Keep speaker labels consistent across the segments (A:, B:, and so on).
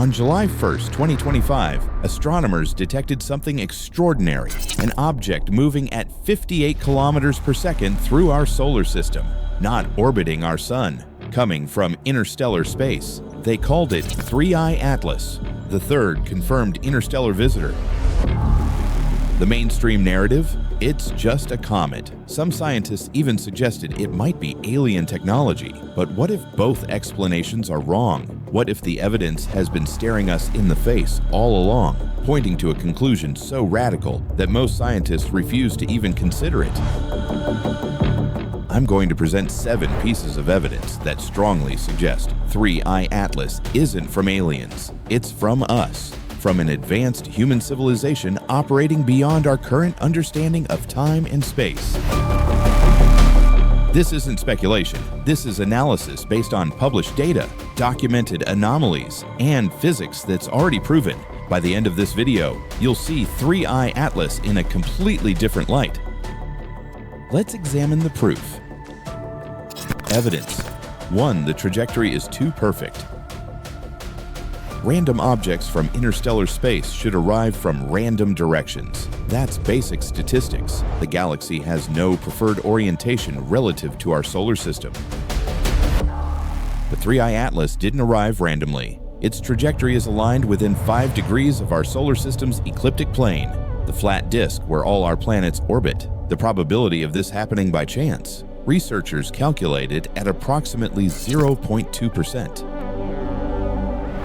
A: On July 1st, 2025, astronomers detected something extraordinary, an object moving at 58 kilometers per second through our solar system, not orbiting our sun, coming from interstellar space. They called it 3I Atlas, the third confirmed interstellar visitor. The mainstream narrative? It's just a comet. Some scientists even suggested it might be alien technology. But what if both explanations are wrong? What if the evidence has been staring us in the face all along, pointing to a conclusion so radical that most scientists refuse to even consider it? I'm going to present 7 pieces of evidence that strongly suggest 3I Atlas isn't from aliens. It's from us. From an advanced human civilization operating beyond our current understanding of time and space. This isn't speculation. This is analysis based on published data, documented anomalies, and physics that's already proven. By the end of this video, you'll see 3I Atlas in a completely different light. Let's examine the proof. Evidence. 1. The trajectory is too perfect. Random objects from interstellar space should arrive from random directions. That's basic statistics. The galaxy has no preferred orientation relative to our solar system. The 3I Atlas didn't arrive randomly. Its trajectory is aligned within 5 degrees of our solar system's ecliptic plane, the flat disk where all our planets orbit. The probability of this happening by chance? Researchers calculated at approximately 0.2%.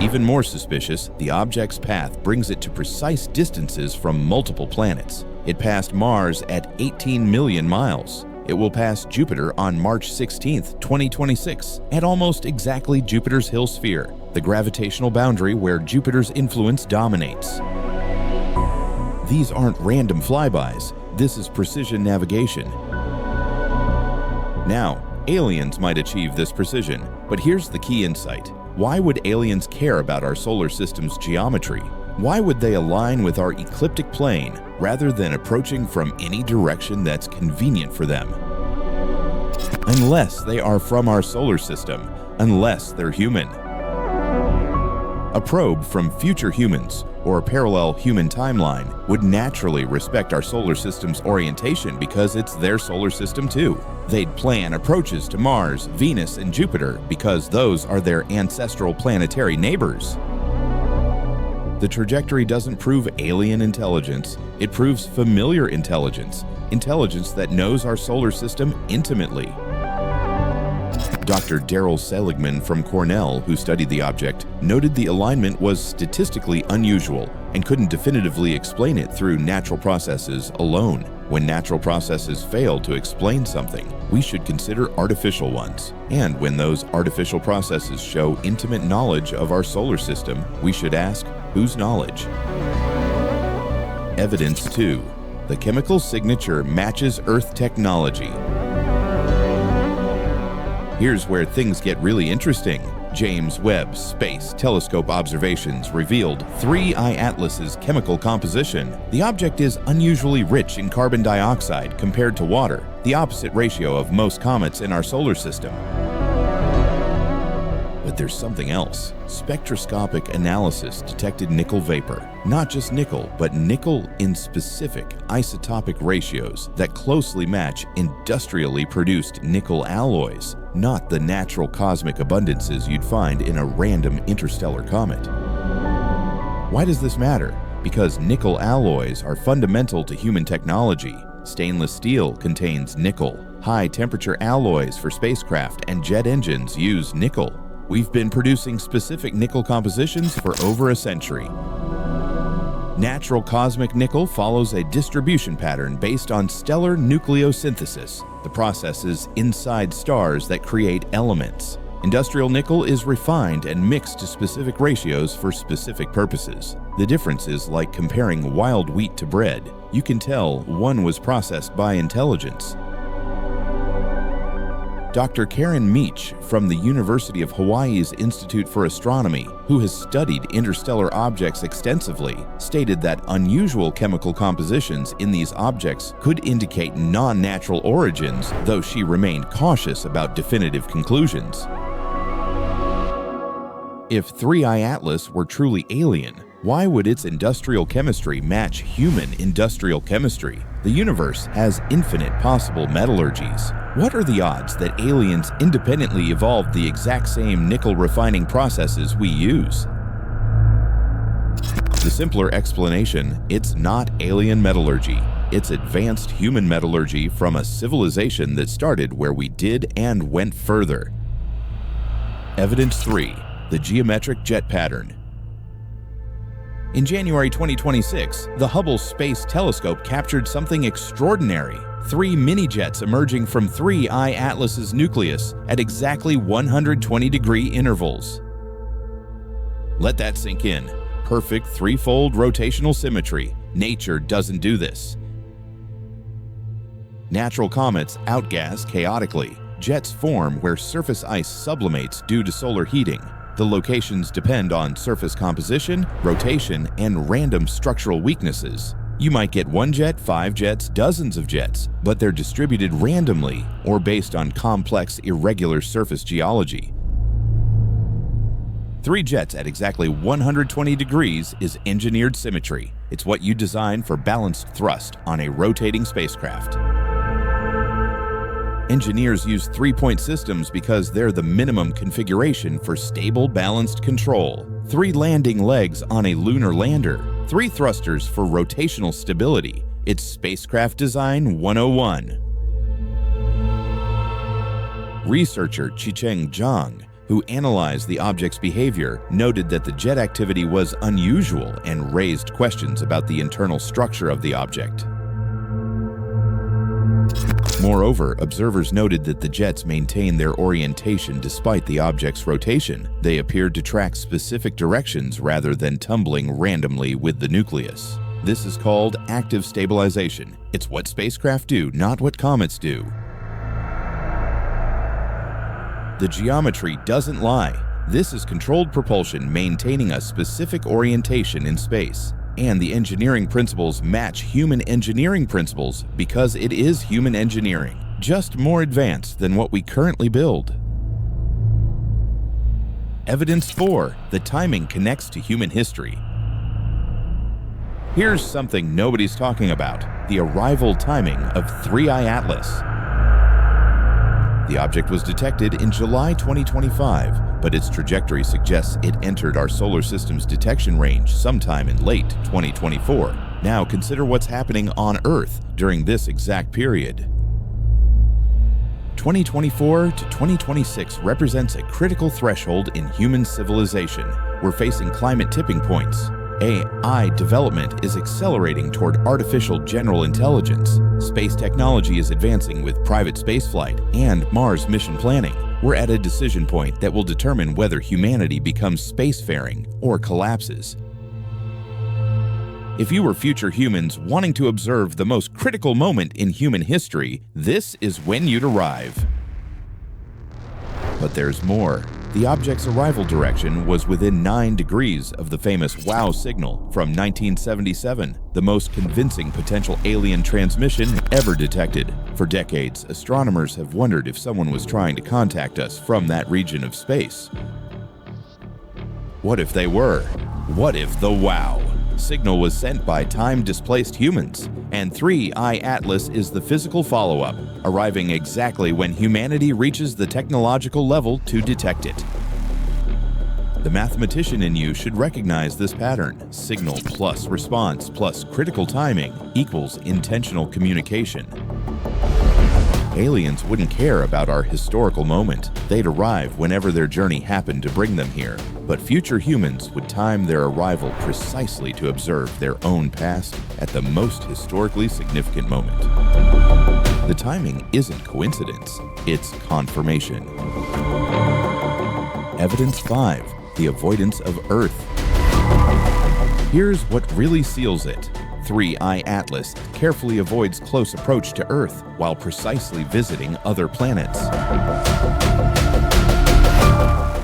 A: Even more suspicious, the object's path brings it to precise distances from multiple planets. It passed Mars at 18 million miles. It will pass Jupiter on March 16, 2026, at almost exactly Jupiter's Hill sphere, the gravitational boundary where Jupiter's influence dominates. These aren't random flybys. This is precision navigation. Now, aliens might achieve this precision, but here's the key insight. Why would aliens care about our solar system's geometry? Why would they align with our ecliptic plane rather than approaching from any direction that's convenient for them? Unless they are from our solar system, unless they're human. A probe from future humans or a parallel human timeline would naturally respect our solar system's orientation because it's their solar system too. They'd plan approaches to Mars, Venus, and Jupiter because those are their ancestral planetary neighbors. The trajectory doesn't prove alien intelligence, it proves familiar intelligence, intelligence that knows our solar system intimately. Dr. Daryl Seligman from Cornell, who studied the object, noted the alignment was statistically unusual and couldn't definitively explain it through natural processes alone. When natural processes fail to explain something, we should consider artificial ones. And when those artificial processes show intimate knowledge of our solar system, we should ask, whose knowledge? Evidence 2. The chemical signature matches Earth technology. Here's where things get really interesting. James Webb Space Telescope observations revealed 3I Atlas's chemical composition. The object is unusually rich in carbon dioxide compared to water, the opposite ratio of most comets in our solar system. But there's something else. Spectroscopic analysis detected nickel vapor. Not just nickel, but nickel in specific isotopic ratios that closely match industrially produced nickel alloys, not the natural cosmic abundances you'd find in a random interstellar comet. Why does this matter? Because nickel alloys are fundamental to human technology. Stainless steel contains nickel. High-temperature alloys for spacecraft and jet engines use nickel. We've been producing specific nickel compositions for over a century. Natural cosmic nickel follows a distribution pattern based on stellar nucleosynthesis, the processes inside stars that create elements. Industrial nickel is refined and mixed to specific ratios for specific purposes. The difference is like comparing wild wheat to bread. You can tell one was processed by intelligence. Dr. Karen Meach from the University of Hawaii's Institute for Astronomy, who has studied interstellar objects extensively, stated that unusual chemical compositions in these objects could indicate non-natural origins, though she remained cautious about definitive conclusions. If 3I Atlas were truly alien, why would its industrial chemistry match human industrial chemistry? The universe has infinite possible metallurgies. What are the odds that aliens independently evolved the exact same nickel refining processes we use? The simpler explanation, it's not alien metallurgy. It's advanced human metallurgy from a civilization that started where we did and went further. Evidence 3. The geometric jet pattern. In January 2026, the Hubble Space Telescope captured something extraordinary. 3 mini-jets emerging from 3I Atlas's nucleus at exactly 120-degree intervals. Let that sink in. Perfect threefold rotational symmetry. Nature doesn't do this. Natural comets outgas chaotically. Jets form where surface ice sublimates due to solar heating. The locations depend on surface composition, rotation, and random structural weaknesses. You might get 1 jet, 5 jets, dozens of jets, but they're distributed randomly or based on complex, irregular surface geology. 3 jets at exactly 120 degrees is engineered symmetry. It's what you design for balanced thrust on a rotating spacecraft. Engineers use 3-point systems because they're the minimum configuration for stable, balanced control. 3 landing legs on a lunar lander. 3 thrusters for rotational stability. It's Spacecraft Design 101. Researcher Qicheng Zhang, who analyzed the object's behavior, noted that the jet activity was unusual and raised questions about the internal structure of the object. Moreover, observers noted that the jets maintained their orientation despite the object's rotation. They appeared to track specific directions rather than tumbling randomly with the nucleus. This is called active stabilization. It's what spacecraft do, not what comets do. The geometry doesn't lie. This is controlled propulsion maintaining a specific orientation in space. And the engineering principles match human engineering principles because it is human engineering, just more advanced than what we currently build. Evidence 4. The timing connects to human history. Here's something nobody's talking about: the arrival timing of 3I Atlas. The object was detected in July 2025, but its trajectory suggests it entered our solar system's detection range sometime in late 2024. Now consider what's happening on Earth during this exact period. 2024 to 2026 represents a critical threshold in human civilization. We're facing climate tipping points. AI development is accelerating toward artificial general intelligence. Space technology is advancing with private spaceflight and Mars mission planning. We're at a decision point that will determine whether humanity becomes spacefaring or collapses. If you were future humans wanting to observe the most critical moment in human history, this is when you'd arrive. But there's more. The object's arrival direction was within 9 degrees of the famous WOW signal from 1977, the most convincing potential alien transmission ever detected. For decades, astronomers have wondered if someone was trying to contact us from that region of space. What if they were? What if the WOW signal was sent by time-displaced humans, and 3I Atlas is the physical follow-up, arriving exactly when humanity reaches the technological level to detect it? The mathematician in you should recognize this pattern. Signal plus response plus critical timing equals intentional communication. Aliens wouldn't care about our historical moment. They'd arrive whenever their journey happened to bring them here. But future humans would time their arrival precisely to observe their own past at the most historically significant moment. The timing isn't coincidence, it's confirmation. Evidence 5. The avoidance of Earth. Here's what really seals it. 3I Atlas carefully avoids close approach to Earth while precisely visiting other planets.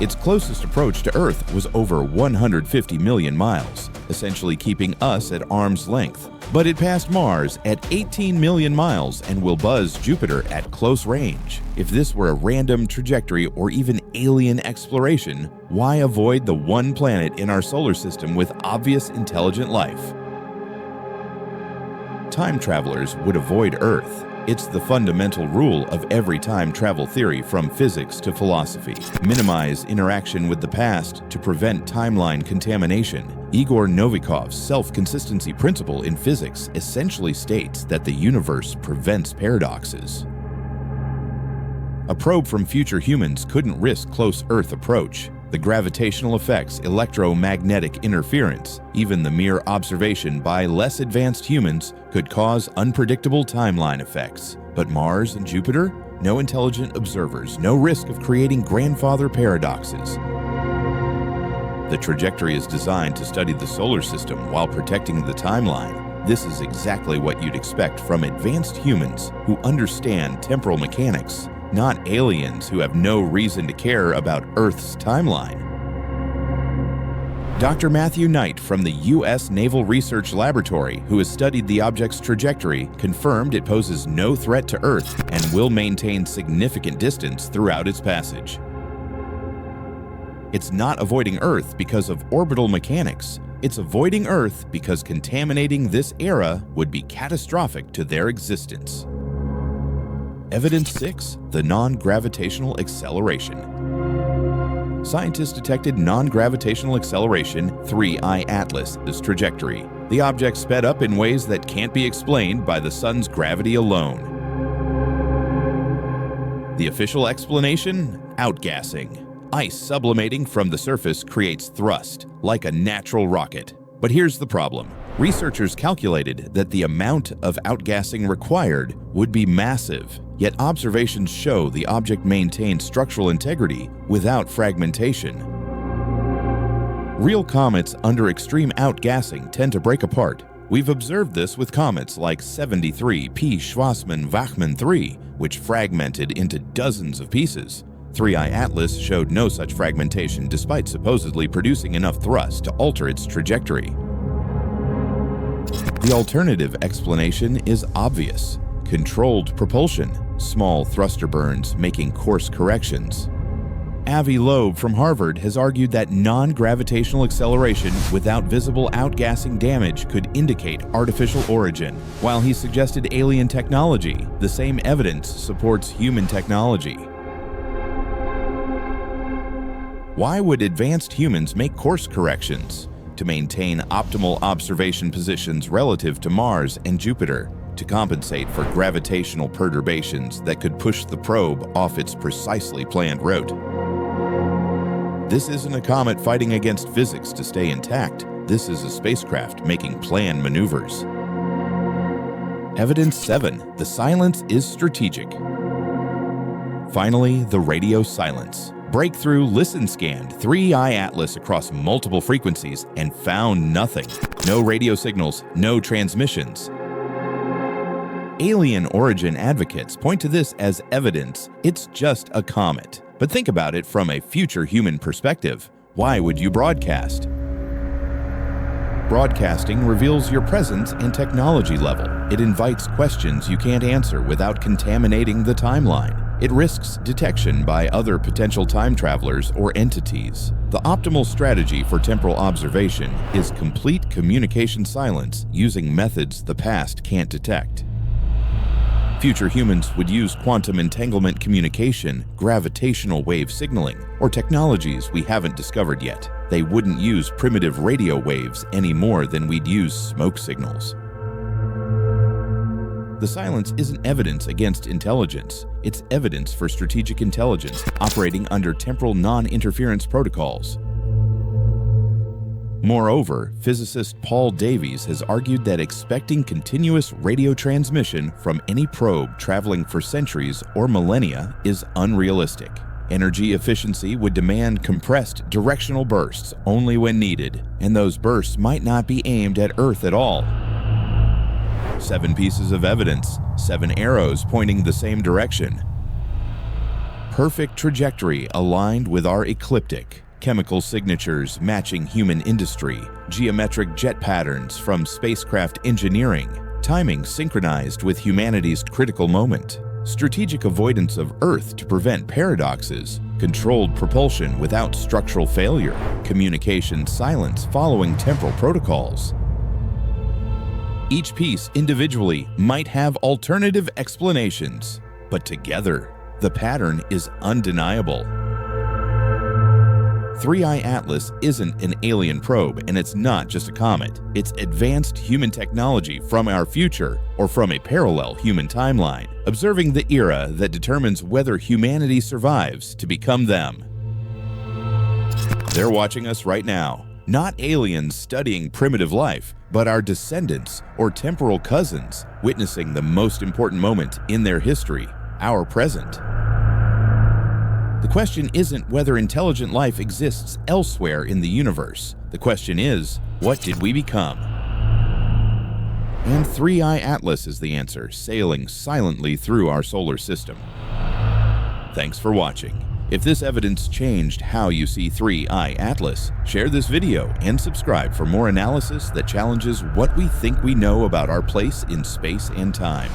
A: Its closest approach to Earth was over 150 million miles, essentially keeping us at arm's length. But it passed Mars at 18 million miles and will buzz Jupiter at close range. If this were a random trajectory or even alien exploration, why avoid the one planet in our solar system with obvious intelligent life? Time travelers would avoid Earth. It's the fundamental rule of every time travel theory from physics to philosophy. Minimize interaction with the past to prevent timeline contamination. Igor Novikov's self-consistency principle in physics essentially states that the universe prevents paradoxes. A probe from future humans couldn't risk close Earth approach. The gravitational effects, electromagnetic interference, even the mere observation by less advanced humans could cause unpredictable timeline effects. But Mars and Jupiter? No intelligent observers, no risk of creating grandfather paradoxes. The trajectory is designed to study the solar system while protecting the timeline. This is exactly what you'd expect from advanced humans who understand temporal mechanics, not aliens who have no reason to care about Earth's timeline. Dr. Matthew Knight from the U.S. Naval Research Laboratory, who has studied the object's trajectory, confirmed it poses no threat to Earth and will maintain significant distance throughout its passage. It's not avoiding Earth because of orbital mechanics. It's avoiding Earth because contaminating this era would be catastrophic to their existence. Evidence 6. The non-gravitational acceleration. Scientists detected non-gravitational acceleration 3I Atlas's trajectory. The object sped up in ways that can't be explained by the sun's gravity alone. The official explanation? Outgassing. Ice sublimating from the surface creates thrust, like a natural rocket. But here's the problem. Researchers calculated that the amount of outgassing required would be massive, yet observations show the object maintained structural integrity without fragmentation. Real comets under extreme outgassing tend to break apart. We've observed this with comets like 73 P. Schwarzmann-Wachmann 3, which fragmented into dozens of pieces. 3I Atlas showed no such fragmentation despite supposedly producing enough thrust to alter its trajectory. The alternative explanation is obvious. Controlled propulsion, small thruster burns making course corrections. Avi Loeb from Harvard has argued that non-gravitational acceleration without visible outgassing damage could indicate artificial origin. While he suggested alien technology, the same evidence supports human technology. Why would advanced humans make course corrections? To maintain optimal observation positions relative to Mars and Jupiter, to compensate for gravitational perturbations that could push the probe off its precisely planned route. This isn't a comet fighting against physics to stay intact. This is a spacecraft making planned maneuvers. Evidence 7. The silence is strategic. Finally, the radio silence. Breakthrough listen scanned 3I Atlas across multiple frequencies and found nothing. No radio signals, no transmissions. Alien origin advocates point to this as evidence it's just a comet. But think about it from a future human perspective. Why would you broadcast? Broadcasting reveals your presence and technology level. It invites questions you can't answer without contaminating the timeline. It risks detection by other potential time travelers or entities. The optimal strategy for temporal observation is complete communication silence using methods the past can't detect. Future humans would use quantum entanglement communication, gravitational wave signaling, or technologies we haven't discovered yet. They wouldn't use primitive radio waves any more than we'd use smoke signals. The silence isn't evidence against intelligence. It's evidence for strategic intelligence operating under temporal non-interference protocols. Moreover, physicist Paul Davies has argued that expecting continuous radio transmission from any probe traveling for centuries or millennia is unrealistic. Energy efficiency would demand compressed directional bursts only when needed, and those bursts might not be aimed at Earth at all. 7 pieces of evidence, 7 arrows pointing the same direction. perfect trajectory aligned with our ecliptic, chemical signatures matching human industry, geometric jet patterns from spacecraft engineering, timing synchronized with humanity's critical moment, strategic avoidance of Earth to prevent paradoxes, controlled propulsion without structural failure, communication silence following temporal protocols. Each piece individually might have alternative explanations, but together, the pattern is undeniable. 3I Atlas isn't an alien probe, and it's not just a comet. It's advanced human technology from our future or from a parallel human timeline, observing the era that determines whether humanity survives to become them. They're watching us right now. Not aliens studying primitive life, but our descendants or temporal cousins witnessing the most important moment in their history, our present. The question isn't whether intelligent life exists elsewhere in the universe. The question is, what did we become? And 3I Atlas is the answer, sailing silently through our solar system. Thanks for watching. If this evidence changed how you see 3I Atlas, share this video and subscribe for more analysis that challenges what we think we know about our place in space and time.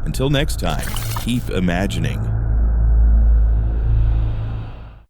A: Until next time, keep imagining.